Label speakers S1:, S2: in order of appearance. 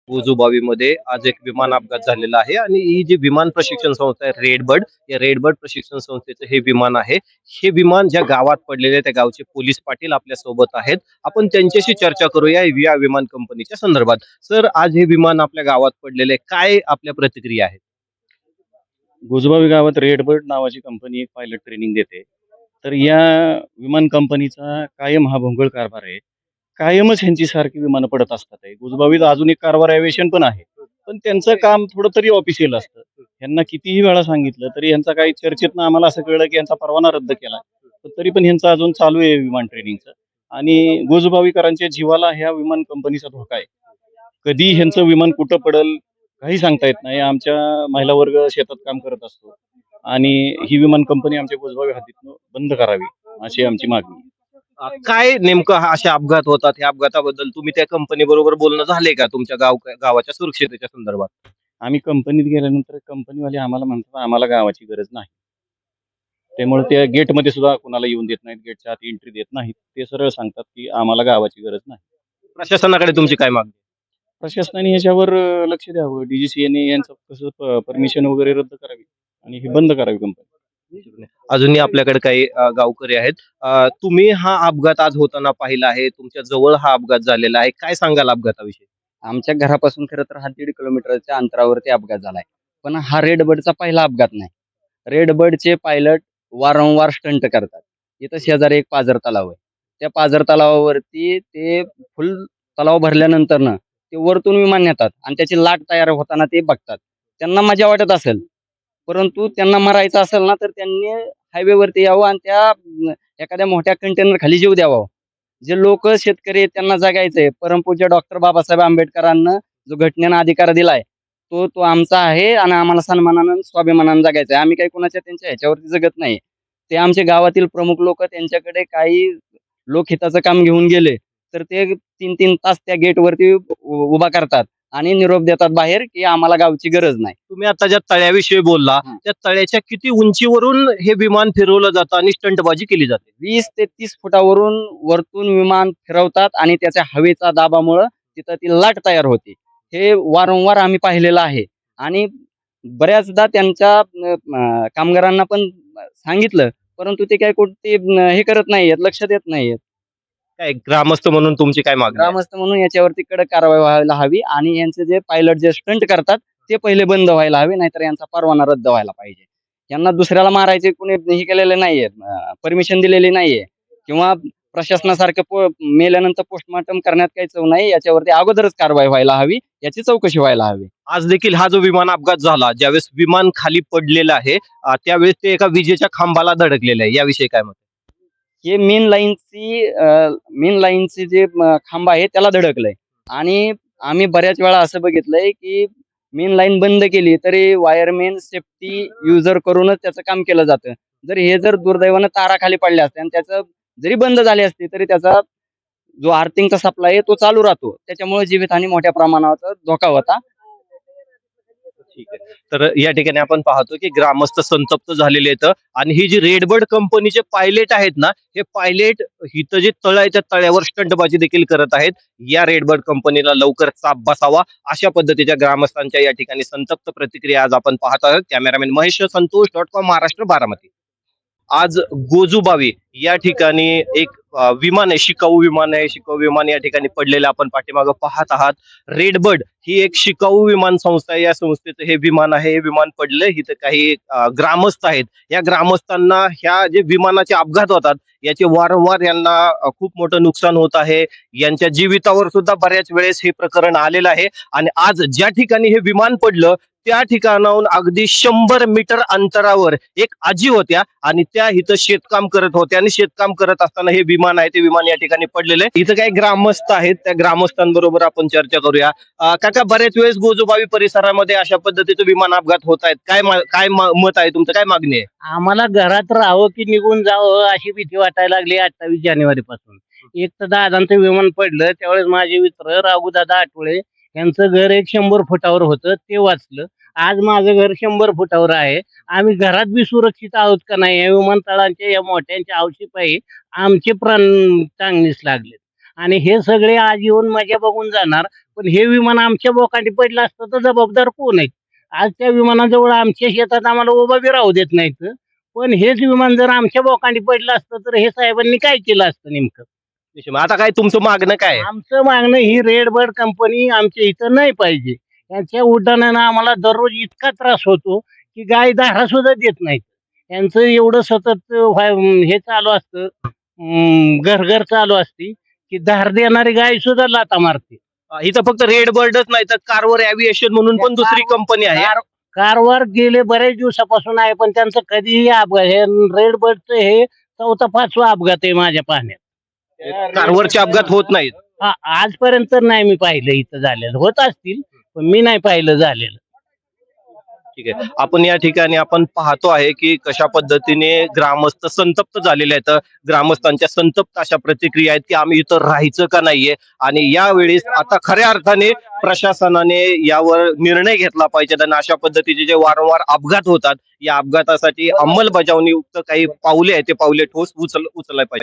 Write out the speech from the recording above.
S1: गोजूबावीमध्ये आज एक विमान अपघात झालेला आहे आणि ही जी विमान प्रशिक्षण संस्था आहे रेडबर्ड, या रेडबर्ड प्रशिक्षण संस्थेचं हे विमान आहे. हे विमान ज्या गावात पडलेले आहे त्या गावचे पोलीस पाटील आपल्या सोबत आहेत. आपण त्यांच्याशी चर्चा करूया या विमान कंपनीच्या संदर्भात. सर, आज हे विमान आपल्या गावात पडलेले आहे. काय आपल्या प्रतिक्रिया आहेत?
S2: गोजोबावी गावात रेडबर्ड नावाची कंपनी एक पायलट ट्रेनिंग देते. तर या विमान कंपनीचा कायम हा भोंगळ कारभार आहे. कायमच ह्यांची सारखी विमानं पडत असतात आहे. गोजोबावीत अजून एक कारभार एव्हिएशन पण आहे. पण त्यांचं काम थोडं तरी ऑफिशियल असतं. ह्यांना कितीही वेळा सांगितलं तरी ह्यांचा काही चर्चेतनं आम्हाला असं कळलं की यांचा परवाना रद्द केला. पण तरी पण ह्यांचं अजून चालू आहे विमान ट्रेनिंगचं. आणि गोजोबावीकरांच्या जीवाला ह्या विमान कंपनीचा धोका आहे. कधी ह्यांचं विमान कुठं पडेल काही सांगता येत नाही. आमच्या महिला वर्ग शेतात काम करत असतो आणि ही विमान कंपनी आमच्या गोजबावी हद्दीतनं बंद करावी अशी आमची मागणी आहे.
S1: काय नेमकं असे अपघात होतात? या अपघाताबद्दल तुम्ही त्या कंपनी बरोबर बोलणं झालंय का तुमच्या गावाच्या सुरक्षिततेच्या संदर्भात?
S2: आम्ही कंपनीत गेल्यानंतर कंपनीवाले आम्हाला म्हणतात आम्हाला गावाची गरज नाही. त्यामुळे त्या गेटमध्ये सुद्धा कुणाला येऊन देत नाहीत. गेटच्या आत एंट्री देत नाहीत. ते सरळ सांगतात की आम्हाला गावाची गरज नाही.
S1: प्रशासनाकडे तुमची काय मागणी?
S2: प्रशासनाने ह्याच्यावर लक्ष द्यावं. डीजीसीएने यांचं कसं परमिशन वगैरे रद्द करावी आणि हे बंद करावी कंपनी.
S1: अजूनही आपल्याकडे काही गावकरी आहेत. तुम्ही हा अपघात आज होताना पाहिला आहे. तुमच्या जवळ हा अपघात झालेला आहे. काय सांगाल अपघाताविषयी?
S3: आमच्या घरापासून खरं तर हा 1.5 किलोमीटरच्या अंतरावरती अपघात झालाय. पण हा रेडबर्डचा पहिला अपघात नाही. रेडबर्डचे पायलट वारंवार स्टंट करतात. इथं शेजारी एक पाझर तलाव आहे. त्या पाझर तलावावरती ते फुल तलाव भरल्यानंतरनं ते वरतून विमान नेतात आणि त्याची लाट तयार होताना ते बघतात. त्यांना मजा वाटत असेल, परंतु त्यांना मरायचं असेल ना, तर त्यांनी हायवेवरती यावं आणि त्या एखाद्या मोठ्या कंटेनर खाली जीव द्यावा. जे लोक शेतकरी आहेत त्यांना जगायचंय. परमपूज्य डॉक्टर बाबासाहेब आंबेडकरांना जो घटनेनं अधिकार दिलाय, तो तो आमचा आहे आणि आम्हाला सन्मानानं, स्वाभिमानानं जगायचंय. आम्ही काही कोणाच्या त्यांच्या ह्याच्यावरती जगत नाही. ते आमचे गावातील प्रमुख लोक त्यांच्याकडे काही लोकहिताचं काम घेऊन गेले, तर ते 3-3 तास त्या गेटवरती उभा करतात आणि निरोप देतात बाहेर, की आम्हाला गावची गरज नाही.
S1: तुम्ही आता ज्या तळ्याविषयी बोलला, त्या तळ्याच्या किती उंचीवरून हे विमान फिरवलं जातं आणि स्टंटबाजी केली जाते?
S3: 20 ते 30 फुटावरून वरतून विमान फिरवतात आणि त्याच्या हवेच्या दाबामुळं तिथं ती लाट तयार होते. हे वारंवार आम्ही पाहिलेलं आहे आणि बऱ्याचदा त्यांच्या कामगारांना पण सांगितलं, परंतु ते काय कोणते हे करत नाहीयेत, लक्ष देत नाहीयेत.
S1: काय ग्रामस्थ म्हणून तुमची काय मागणी आहे?
S3: ग्रामस्थ म्हणून याच्यावरती कडक कारवाई व्हायला हवी आणि यांचे जे पायलट जे स्टंट करतात ते पहिले बंद व्हायला हवे, नाहीतर यांचा परवाना रद्द व्हायला पाहिजे. यांना दुसऱ्याला मारायचे कुणी हे केलेले नाहीये, परमिशन दिलेली नाहीये किंवा प्रशासनासारखं मेल्यानंतर पोस्टमॉर्टम करण्यात काही चव नाही. याच्यावरती अगोदरच कारवाई व्हायला हवी, याची चौकशी व्हायला हवी.
S1: आज देखील हा जो विमान अपघात झाला, ज्यावेळेस विमान खाली पडलेलं आहे, त्यावेळेस ते एका विजेच्या खांबाला धडकलेलं आहे. याविषयी काय मत?
S3: हे मेन लाईनची जे खांब आहे त्याला धडकलंय आणि आम्ही बऱ्याच वेळा असं बघितलंय की मेन लाईन बंद केली तरी वायरमेन सेफ्टी युजर करूनच त्याचं काम केलं जातं. जर दुर्दैवानं तारा खाली पडल्या असत्या आणि त्याचं जरी बंद झाली असती तरी त्याचा जो आर्थिंगचा सप्लाय आहे तो चालू राहतो. त्याच्यामुळे जीवितहानी मोठ्या प्रमाणावर धोका होता.
S1: ठीक आहे. तर या ठिकाणी आपण पाहतो की ग्रामस्थ संतप्त झालेले आहेत आणि ही जी रेडबर्ड कंपनीचे पायलट आहेत ना, हे पायलट इथं जे तळ आहे त्या तळ्यावर स्टंटबाजी देखील करत आहेत. या रेडबर्ड कंपनीला लवकर चाप बसावा, अशा पद्धतीच्या ग्रामस्थांच्या या ठिकाणी संतप्त प्रतिक्रिया आज आपण पाहत आहोत. कॅमेरामॅन महेश संतोष.com महाराष्ट्र बारामती. आज गोजूबावी या ठिकाणी एक विमान आहे, शिकाऊ विमान आहे. शिकाऊ विमान या ठिकाणी पडलेलं आपण पाठीमागं पाहत आहात. रेडबर्ड ही एक शिकाऊ विमान संस्था आहे. या संस्थेचं हे विमान आहे. हे विमान पडलं. इथं काही ग्रामस्थ आहेत. या ग्रामस्थांना ह्या जे विमानाचे अपघात होतात याचे वारंवार यांना खूप मोठं नुकसान होत आहे. यांच्या जीवितावर सुद्धा बऱ्याच वेळेस हे प्रकरण आलेलं आहे आणि आज ज्या ठिकाणी हे विमान पडलं त्या ठिकाणाहून अगदी 100 मीटर अंतरावर एक आजी होत्या आणि त्या इथं शेतकाम करत होत्या आणि शेतकाम करत असताना हे विमान आहे ते विमान या ठिकाणी पडलेलं आहे. इथं काही ग्रामस्थ आहेत, त्या ग्रामस्थांबरोबर आपण चर्चा करूया. काका, बरेच वेळेस गोजूबावी परिसरामध्ये अशा पद्धतीचे विमान अपघात होत आहेत. काय मत आहे तुमचं? काय मागणी आहे?
S4: आम्हाला घरात राहावं की निघून जावं अशी भीती वाटायला लागली 28 जानेवारी पासून. एक तर दादांचं विमान पडलं त्यावेळेस माझे मित्र राघूदादा आठवळे यांचं घर एक 100 फुटावर होतं, ते वाचलं. आज माझं घर 100 फुटावर आहे. आम्ही घरात बी सुरक्षित आहोत का नाही, या विमानतळांच्या या मोठ्यांच्या आवशीपायी आमचे प्राण चांगलीच लागलेत आणि हे सगळे आज येऊन मजा बघून जाणार. पण हे विमान आमच्या बोकांडी पडलं असतं तर जबाबदार कोण आहेत? आज त्या विमानाजवळ आमच्या शेतात आम्हाला उभा बी राहू देत नाहीत. पण हेच विमान जर आमच्या बोकांडी पडलं असतं तर हे साहेबांनी काय केलं असतं नेमकं?
S1: मग आता काय तुमचं मागणं काय आहे?
S4: आमचं मागणं ही रेड बर्ड कंपनी आमच्या इथं नाही पाहिजे. यांच्या उड्डाणानं आम्हाला दररोज इतका त्रास होतो की गाय धारा सुद्धा देत नाहीत. यांचं एवढं सतत हे चालू असतं, घर घर चालू असती की धार देणारी गाय सुद्धा लाता मारते.
S1: इथं फक्त रेड बर्डच नाही तर कारवर एव्हिएशन म्हणून पण दुसरी कंपनी आहे.
S4: कारवार गेले बरेच दिवसापासून आहे, पण त्यांचं कधीही अपघात, हे रेड बर्डचं हे 4था-5वा अपघात आहे माझ्या पाहण्यात.
S1: कारवरचे अपघात होत नाहीत.
S4: आजपर्यंत तर नाही मी पाहिलं इथं झालेलं. होत असतील पण मी नाही पाहिलं झालेलं.
S1: ठीक आहे. आपण या ठिकाणी आपण पाहतो आहे की कशा पद्धतीने ग्रामस्थ संतप्त झालेले आहेत. ग्रामस्थांच्या संतप्त अशा प्रतिक्रिया आहेत की आम्ही इथं राहायचं का नाहीये, आणि यावेळेस आता खऱ्या अर्थाने प्रशासनाने यावर निर्णय घेतला पाहिजे आणि अशा पद्धतीचे जे वारंवार अपघात होतात या अपघातासाठी अंमलबजावणीयुक्त काही पावले आहेत ते पावले ठोस उचलले पाहिजे.